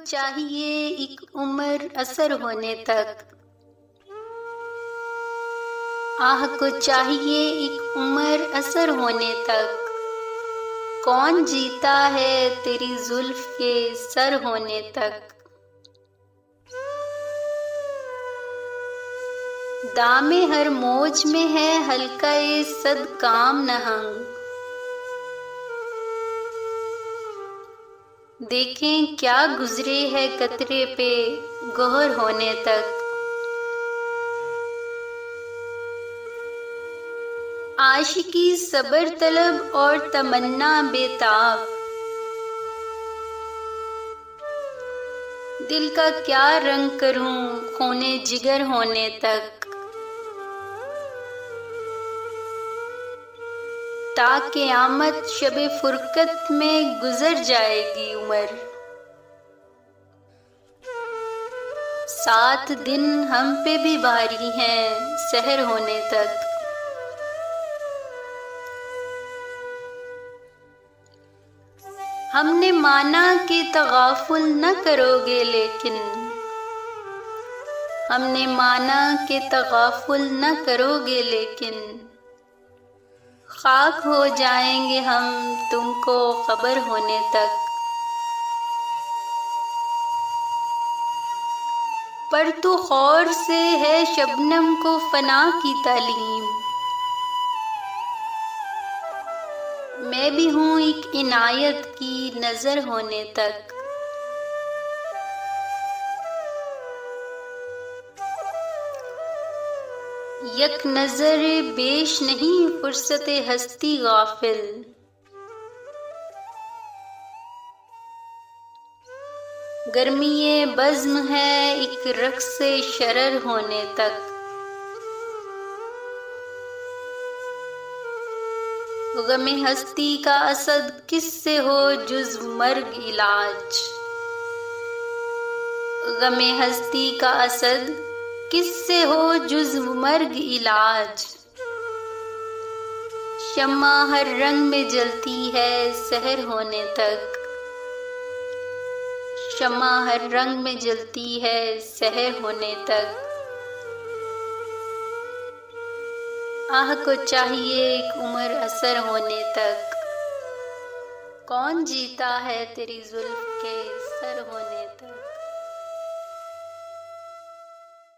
چاہیے ایک عمر اثر ہونے تک، آہ کو چاہیے ایک عمر اثر ہونے تک، کون جیتا ہے تیری زلف کے سر ہونے تک۔ دام ہر موج میں ہے حلقہ صد کام نہنگ، دیکھیں کیا گزرے ہے قطرے پہ گوہر ہونے تک۔ عاشقی صبر طلب اور تمنا بے تاب، دل کا کیا رنگ کروں خون جگر ہونے تک۔ تا قیامت شب فرقت میں گزر جائے گی عمر، 7 دن ہم پہ بھی بھاری ہیں سحر ہونے تک۔ ہم نے مانا کہ تغافل نہ کرو گے لیکن، ہم نے مانا کہ تغافل نہ کرو گے لیکن، خاک ہو جائیں گے ہم تم کو خبر ہونے تک۔ پر تو خور سے ہے شبنم کو فنا کی تعلیم، میں بھی ہوں ایک عنایت کی نظر ہونے تک۔ یک نظر بیش نہیں فرصت ہستی غافل، گرمی بزم ہے ایک رقص شرر ہونے تک۔ غم ہستی کا اسد کس سے ہو جز مرگ علاج، غم ہستی کا اسد کس سے ہو جز مرگ علاج۔ شمع ہر رنگ میں جلتی ہے سحر ہونے تک، شمع ہر رنگ میں جلتی ہے سحر ہونے تک۔ آہ کو چاہیے ایک عمر اثر ہونے تک، کون جیتا ہے تیری زلف کے